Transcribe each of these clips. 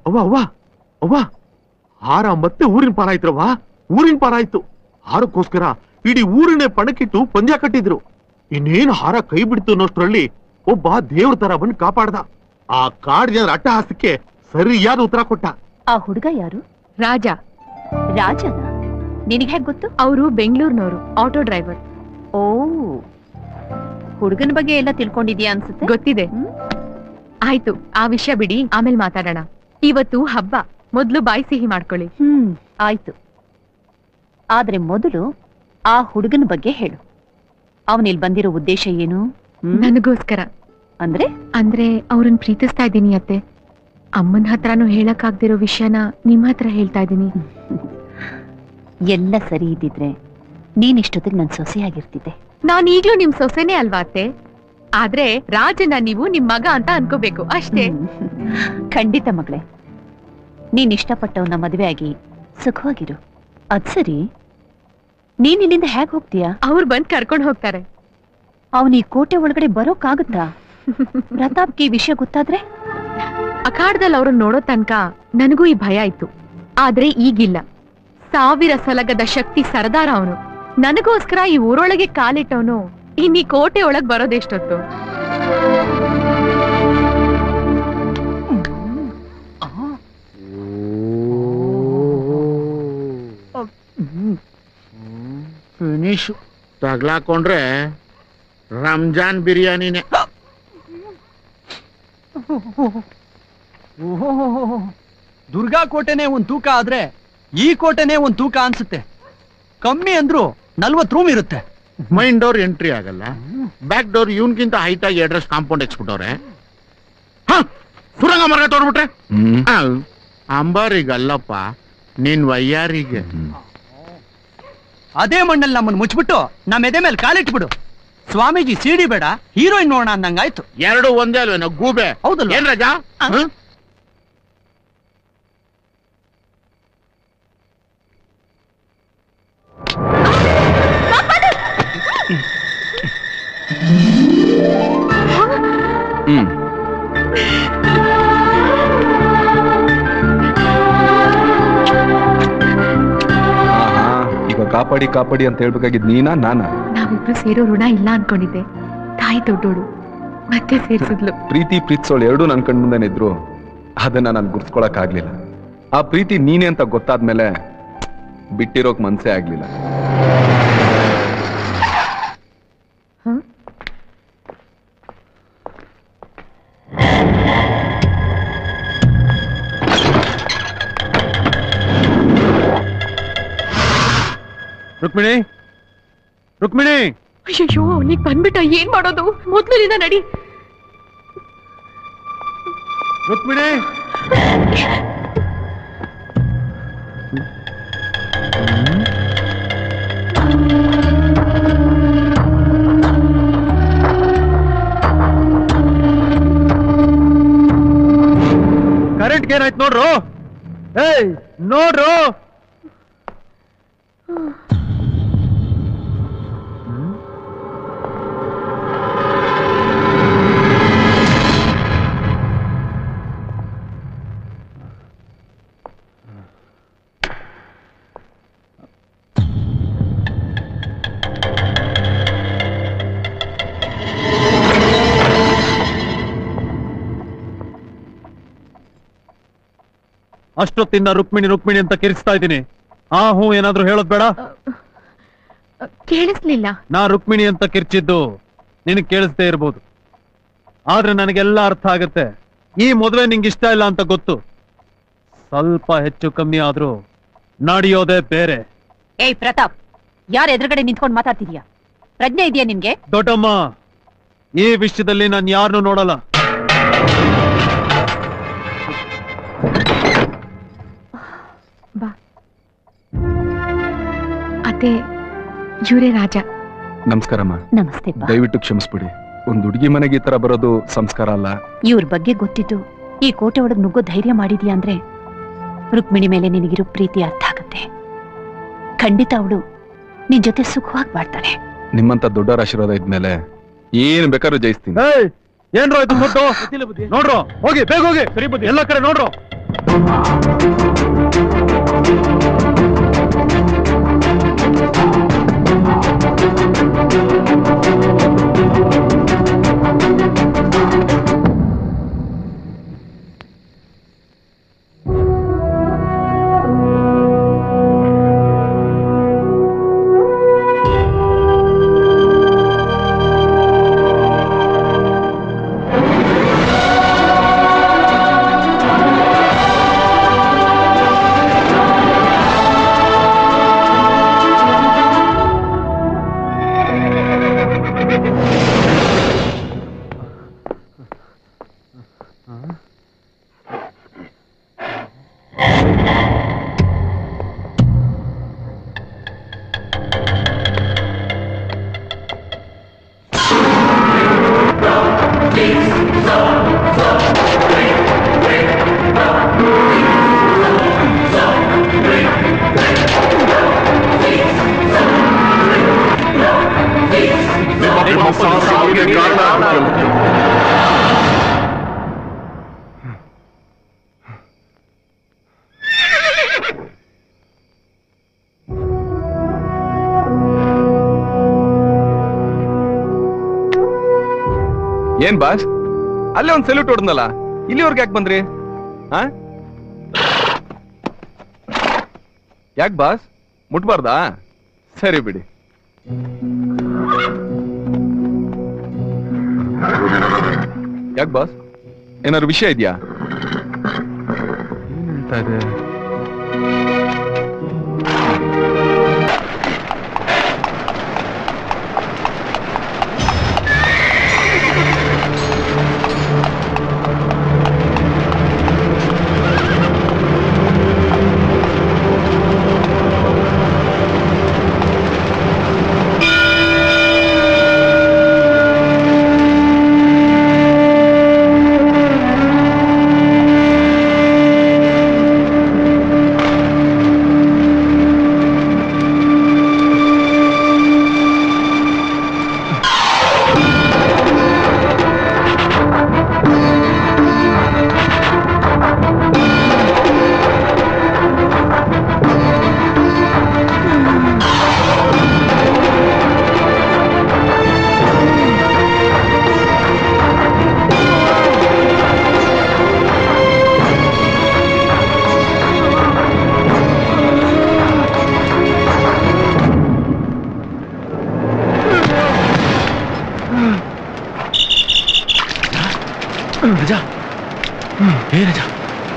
ಅವ್ವ ಅವ್ವ ಅವ್ವ, ಹಾರ ಮತ್ತೆ ಊರಿನ ಪಾಲಾಯ್ತ್ರವ್ವ. ಊರಿನ ಪಾಲಾಯ್ತು. ಹಾರಕ್ಕೋಸ್ಕರ ಇಡೀ ಊರಿನೇ ಪಣಕ್ಕಿಟ್ಟು ಪಂದ್ಯ ಕಟ್ಟಿದ್ರು. ಇನ್ನೇನು ಹಾರ ಕೈ ಬಿಡ್ತು ಅನ್ನೋಷ್ಟ್ರಲ್ಲಿ ಒಬ್ಬ ದೇವ್ರ ತರ ಬಂದು ಕಾಪಾಡ್ದ. ಆ ಕಾಡ್ ಜನರ ಅಟ್ಟಹಾಸಕ್ಕೆ ಸರಿಯಾದ ಉತ್ತರ ಕೊಟ್ಟ. ಆ ಹುಡುಗ ಯಾರು? ರಾಜ. ರಾಜನ? ನಿನಗೆ ಹೇಗೆ ಗೊತ್ತು? ಅವರು ಬೆಂಗಳೂರಿನವರು, ಆಟೋ ಡ್ರೈವರ್. ಓ, ಹುಡುಗನ ಬಗ್ಗೆ ಎಲ್ಲ ತಿಳ್ಕೊಂಡಿದ್ಯಾ ಅನ್ಸುತ್ತೆ. ಗೊತ್ತಿದೆ. ಆಯ್ತು, ಆ ವಿಷಯ ಬಿಡಿ, ಆಮೇಲೆ ಮಾತಾಡೋಣ. ಇವತ್ತು ಹಬ್ಬ, ಮೊದ್ಲು ಬಾಯಿ ಸಿಹಿ ಮಾಡ್ಕೊಳ್ಳಿ. ಆಯ್ತು, ಆದ್ರೆ ಮೊದಲು ಆ ಹುಡುಗನ ಬಗ್ಗೆ ಹೇಳು. ಅವನಿಲ್ ಬಂದಿರೋ ಉದ್ದೇಶ ಏನು? ನನಗೋಸ್ಕರ. ಅಂದ್ರೆ? ಅಂದ್ರೆ ಅವ್ರನ್ನ ಪ್ರೀತಿಸ್ತಾ ಇದ್ದೀನಿ ಅತ್ತೆ. ಅಮ್ಮನ ಹತ್ರನೂ ಹೇಳಕ್ ಆಗ್ದಿರೋ ವಿಷಯನ ನಿಮ್ಮ ಹತ್ರ ಹೇಳ್ತಾ ಇದ್ದೀನಿ. ಎಲ್ಲ ಸರಿ ಇದ್ದಿದ್ರೆ ನೀನಿಷ್ಟೊತ್ತಿಗೆ ನನ್ ಸೊಸೆಯಾಗಿರ್ತಿದ್ದೆ. ನಾನ್ ಈಗ್ಲೂ ನಿಮ್ ಸೊಸೆನೇ ಅಲ್ವಾ ಅತ್ತೆ? ಆದ್ರೆ ರಾಜನ ನೀವು ನಿಮ್ ಮಗ ಅಂತ ಅನ್ಕೋಬೇಕು ಅಷ್ಟೇ. ಖಂಡಿತ ಮಗಳೇ, ನೀನ್ ಇಷ್ಟಪಟ್ಟವನ್ನ ಮದುವೆ ಆಗಿ ಸುಖವಾಗಿರು. ಅದ್ ಸರಿ, ನೀನ್ ಇಲ್ಲಿಂದ ಹೇಗ್ ಹೋಗ್ತೀಯಾ? ಅವ್ರು ಬಂದ್ ಕರ್ಕೊಂಡ್ ಹೋಗ್ತಾರೆ. ಅವನ್ ಈ ಕೋಟೆ ಒಳಗಡೆ ಬರೋಕ್ಕಾಗುತ್ತಾ? ಪ್ರತಾಪ್ಗೆ ಈ ವಿಷಯ ಗೊತ್ತಾದ್ರೆ? ಅಖಾಡದಲ್ಲಿ ಅವ್ರನ್ನ ನೋಡೋ ತನಕ ನನಗೂ ಈ ಭಯ ಇತ್ತು. ಆದ್ರೆ ಈಗಿಲ್ಲ. 1000 ಸಲಗದ ಶಕ್ತಿ ಸರದಾರ ಅವನು. ನನಗೋಸ್ಕರ ಈ ಊರೊಳಗೆ ಕಾಲಿಟ್ಟವನು ಇನ್ನೀ ಕೋಟೆ ಒಳಗ್ ಬರೋದೆಷ್ಟೊತ್ತು? ಫಿನಿಶ್ ತಗ್ಲಾಕೊಂಡ್ರೆ ರಂಜಾನ್ ಬಿರಿಯಾನಿನೇ. ದುರ್ಗಾ ಕೋಟೆನೆ ಒಂದ್ ತೂಕ ಆದ್ರೆ ಈ ಕೋಟೆನೆ ಒಂದ್ ತೂಕ ಅನ್ಸುತ್ತೆ. ಕಮ್ಮಿ ಅಂದ್ರು 40 ರೂಮ್ ಇರುತ್ತೆ. ಮೈನ್ ಡೋರ್ ಎಂಟ್ರಿ ಆಗಲ್ಲ, ಬ್ಯಾಕ್ ಡೋರ್ ಇವನ್ಗಿಂತ ಹೈಟ್ ಆಗಿ ಅಡ್ರೆಸ್ ಕಾಂಪೌಂಡ್ ಎಕ್ಸ್ಬಿಟ್ಟವ್ರೆ. ಸುರಂಗ ಮರ ತೋರ್ಬಿಟ್ರೆ ಅಂಬಾರಿಗಲ್ಲಪ್ಪ, ನಿನ್ ವಯ್ಯಾರಿಗೆ. ಅದೇ ಮಣ್ಣಲ್ಲಿ ನಮ್ಮನ್ನು ಮುಚ್ಚಿಬಿಟ್ಟು ನಮ್ಮ ಎದೆ ಮೇಲೆ ಕಾಲಿಟ್ಬಿಡು. ಸ್ವಾಮೀಜಿ ಸಿಡಿ ಬೇಡ, ಹೀರೋಯಿನ್ ನೋಡೋಣ ಅಂದಂಗಾಯ್ತು. ಎರಡು ಒಂದೇ ಅಲ್ವೇನೋ ಗೂಬೆ? ಹೌದಲ್ಲ ಏನ್ ರಾಜ? ಈಗ ಕಾಪಾಡಿ ಕಾಪಾಡಿ ಅಂತ ಹೇಳ್ಬೇಕಾಗಿದ್ ನೀನಾ ನಾನಾ? ನಾವಿಬ್ರು ಸೇರೋ ಋಣ ಇಲ್ಲ ಅನ್ಕೊಂಡಿದ್ದೆ. ತಾಯಿ ದೊಡ್ಡೋಳು ಮತ್ತೆ ಸೇರ್ಸಿದ್ಲು. ಪ್ರೀತಿ ಪ್ರೀತಿಸೋಳು ಎರಡೂ ನನ್ ಕಣ್ ಮುಂದೆನೇ ಇದ್ರು, ಅದನ್ನ ನಾನು ಗುರ್ಸ್ಕೊಳಕ್ ಆಗ್ಲಿಲ್ಲ. ಆ ಪ್ರೀತಿ ನೀನೇ ಅಂತ ಗೊತ್ತಾದ್ಮೇಲೆ ಬಿಟ್ಟಿರೋಕ್ ಮನ್ಸೇ ಆಗ್ಲಿಲ್ಲ. ರುಕ್ಮಿಣಿ, ರುಕ್ಮಿಣಿ! ಅಯ್ಯೋ, ನೀಗ್ ಬಂದ್ಬಿಟ್ಟ, ಏನ್ ಮಾಡೋದು? ಮೊದ್ಲಿಂದ ನಡಿ. ರುಕ್ಮಿಣಿ! ಕರೆಂಟ್ ಏನಾಯ್ತು ನೋಡ್ರು. ಏಯ್ ನೋಡ್ರು. ಅಷ್ಟೊತ್ತಿಂದ ರುಕ್ಮಿಣಿ ರುಕ್ಮಿಣಿ ಅಂತ ಕಿರಿಸ್ತಾ ಇದ್ದೀನಿ. ಆ ಹೂ ಏನಾದ್ರೂ ಹೇಳೋದ್ ಬೇಡ? ಕೇಳಿಸ್ಲಿಲ್ಲ. ನಾ ರುಕ್ಮಿಣಿ ಅಂತ ಕಿರ್ಚಿದ್ದು ನಿನಗೆ ಕೇಳಿಸ್ದೇ ಇರ್ಬೋದು, ಆದ್ರೆ ನನಗೆಲ್ಲ ಅರ್ಥ ಆಗತ್ತೆ. ಈ ಮದುವೆ ನಿಂಗೆ ಇಷ್ಟ ಇಲ್ಲ ಅಂತ ಗೊತ್ತು. ಸ್ವಲ್ಪ ಹೆಚ್ಚು ಕಮ್ಮಿ ಆದ್ರೂ ನಡೆಯೋದೇ ಬೇರೆ. ಏಯ್ ಪ್ರತಾಪ್, ಯಾರ ಎದುರುಗಡೆ ನಿಂತ್ಕೊಂಡು ಮಾತಾಡ್ತಿದ್ಯಾ? ಪ್ರಜ್ಞೆ ಇದೆಯಾ ನಿನ್ಗೆ? ದೊಡ್ಡಮ್ಮ, ಈ ವಿಷಯದಲ್ಲಿ ನಾನು ಯಾರನ್ನೂ ನೋಡಲ್ಲ. ಅತ್ತೆ, ಇವರೇ ರಾಜ. ನಮಸ್ಕಾರಮ್ಮ. ನಮಸ್ತೆ. ದಯವಿಟ್ಟು ಕ್ಷಮಿಸ್ಬಿಡಿ, ಒಂದ್ ಹುಡುಗಿ ಮನೆಗೆ ಈ ತರ ಬರೋದು ಸಂಸ್ಕಾರ ಅಲ್ಲ. ಇವ್ರ ಬಗ್ಗೆ ಗೊತ್ತಿದ್ದು ಈ ಕೋಟೆ ಒಳಗ್ ನುಗ್ಗೋ ಧೈರ್ಯ ಮಾಡಿದ್ಯಾ ಅಂದ್ರೆ ರುಕ್ಮಿಣಿ ಮೇಲೆ ನಿನಗಿರೋ ಪ್ರೀತಿ ಅರ್ಥ ಆಗತ್ತೆ. ಖಂಡಿತ ಅವಳು ನಿನ್ ಜೊತೆ ಸುಖವಾಗಿ ಬಾಳ್ತಾಳೆ. ನಿಮ್ಮಂತ ದೊಡ್ಡವರ ಆಶೀರ್ವಾದ ಇದ್ಮೇಲೆ ಏನ್ ಬೇಕಾದ್ರೂ ಜಯಿಸ್ತೀನಿ. ಏನ್ರೋ ಇದು ನೋಡ್ರು, ಹೋಗಿ ಬೇಗ ಹೋಗಿ ಎಲ್ಲ ಕಡೆ ನೋಡ್ರು. ಏನ್ ಬಾಸ್ ಅಲ್ಲೇ ಒಂದ್ ಸೆಲ್ಯೂಟ್ ಹೊಡೆದ್ನಲ್ಲ, ಇಲ್ಲಿವರೆಗೆ ಯಾಕೆ ಬಂದ್ರಿ? ಯಾಕೆ ಬಾಸ್ ಮುಟ್ಬಾರ್ದಾ? ಸರಿ ಬಿಡಿ. ಯಾಕೆ ಬಾಸ್ ಏನಾದ್ರು ವಿಷಯ ಇದೆಯಾ? ಏನ್ ಹೇಳ್ತಾ ಇದೆ?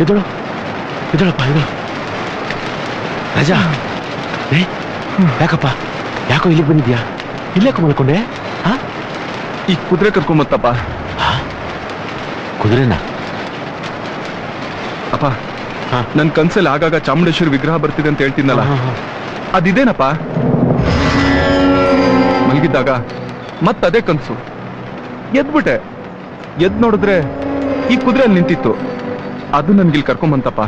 ಎದಳು ಎದಳಪ್ಪ ಎದಳು ರಾಜಾ. ಯಾಕಪ್ಪ ಯಾಕೋ ಇಲ್ಲಿಗೆ ಬಂದಿದ್ಯಾ? ಇಲ್ಲೇಕೋ ಮಲ್ಕೊಂಡೆ? ಈ ಕುದುರೆ ಕರ್ಕೊಂಬತ್ತಪ್ಪ. ಕುದುರೆನಾ? ಅಪ್ಪ ನನ್ ಕನ್ಸಲ್ಲಿ ಆಗಾಗ ಚಾಮುಂಡೇಶ್ವರಿ ವಿಗ್ರಹ ಬರ್ತಿದೆ ಅಂತ ಹೇಳ್ತಿದ್ನಲ್ಲ, ಅದಿದೇನಪ್ಪ? ಮಲಗಿದ್ದಾಗ ಮತ್ತದೇ ಕನ್ಸು. ಎದ್ಬಿಟ್ಟೆ, ಎದ್ ನೋಡಿದ್ರೆ ಈ ಕುದುರೆ ಅಲ್ಲಿ ನಿಂತಿತ್ತು. ಅದು ನನ್ಗಿಲ್ ಕರ್ಕೊಂಬಂತಪ್ಪ.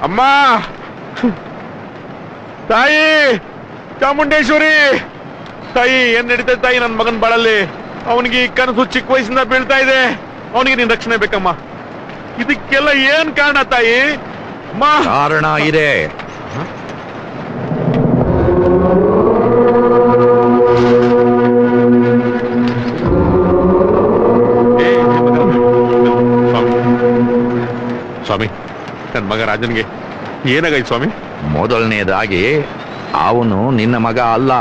ಅಮ್ಮ ತಾಯಿ ಚಾಮುಂಡೇಶ್ವರಿ ತಾಯಿ, ಏನ್ ನಡೀತದೆ ತಾಯಿ ನನ್ ಮಗನ್ ಬಾಳಲ್ಲಿ? ಅವನಿಗೆ ಈ ಕನಸು ಚಿಕ್ಕ ವಯಸ್ಸಿಂದ ಬೀಳ್ತಾ ಇದೆ. ಅವನಿಗೆ ನಿನ್ ರಕ್ಷಣೆ ಬೇಕಮ್ಮ. ಇದಕ್ಕೆಲ್ಲ ಏನ್ ಕಾರಣ ತಾಯಿ? ಕಾರಣ ಇದೆ. ಸ್ವಾಮಿ, ನನ್ನ ಮಗ ರಾಜನ್ಗೆ ಏನಾಗೈತೆ ಸ್ವಾಮಿ? ಮೊದಲನೇದಾಗಿ ಅವನು ನಿನ್ನ ಮಗ ಅಲ್ಲ.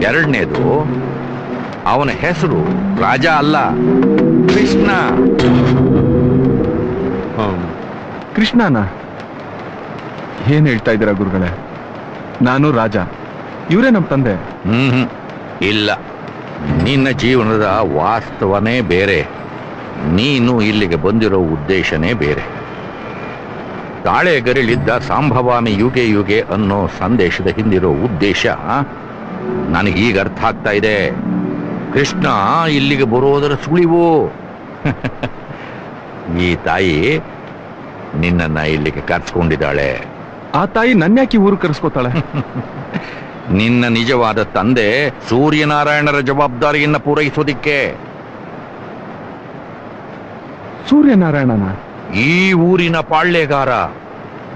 ಎರಡನೇದು, ಅವನ ಹೆಸರು ರಾಜ ಅಲ್ಲ, ಕೃಷ್ಣ. ಕೃಷ್ಣನ? ಏನ್ ಹೇಳ್ತಾ ಇದ್ದೀರಾ ಗುರುಗಳೇ? ನಾನು ರಾಜ, ಇವರೇ ನಮ್ ತಂದೆ. ಇಲ್ಲ, ನಿನ್ನ ಜೀವನದ ವಾಸ್ತವನೇ ಬೇರೆ. ನೀನು ಇಲ್ಲಿಗೆ ಬಂದಿರೋ ಉದ್ದೇಶನೇ ಬೇರೆ. ತಾಳೆಗರಳಿದ್ದ ಸಂಭವಾಮಿ ಯುಗೆ ಯುಗೆ ಅನ್ನೋ ಸಂದೇಶದ ಹಿಂದಿರೋ ಉದ್ದೇಶ ನನಗೀಗ ಅರ್ಥ ಆಗ್ತಾ ಇದೆ. ಕೃಷ್ಣ ಇಲ್ಲಿಗೆ ಬರೋದರ ಸುಳಿವು. ಈ ತಾಯಿ ನಿನ್ನನ್ನ ಇಲ್ಲಿಗೆ ಕರ್ಸ್ಕೊಂಡಿದ್ದಾಳೆ. ಆ ತಾಯಿ ನನ್ಯಾಕಿ ಊರು ಕರೆಸ್ಕೋತಾಳೆ? ನಿನ್ನ ನಿಜವಾದ ತಂದೆ ಸೂರ್ಯನಾರಾಯಣರ ಜವಾಬ್ದಾರಿಯನ್ನ ಪೂರೈಸೋದಿಕ್ಕೆ. ಸೂರ್ಯನಾರಾಯಣನ? ಈ ಊರಿನ ಪಾಳ್ಯಗಾರ,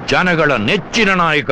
ಜನಗಳ ನೆಚ್ಚಿನ ನಾಯಕ.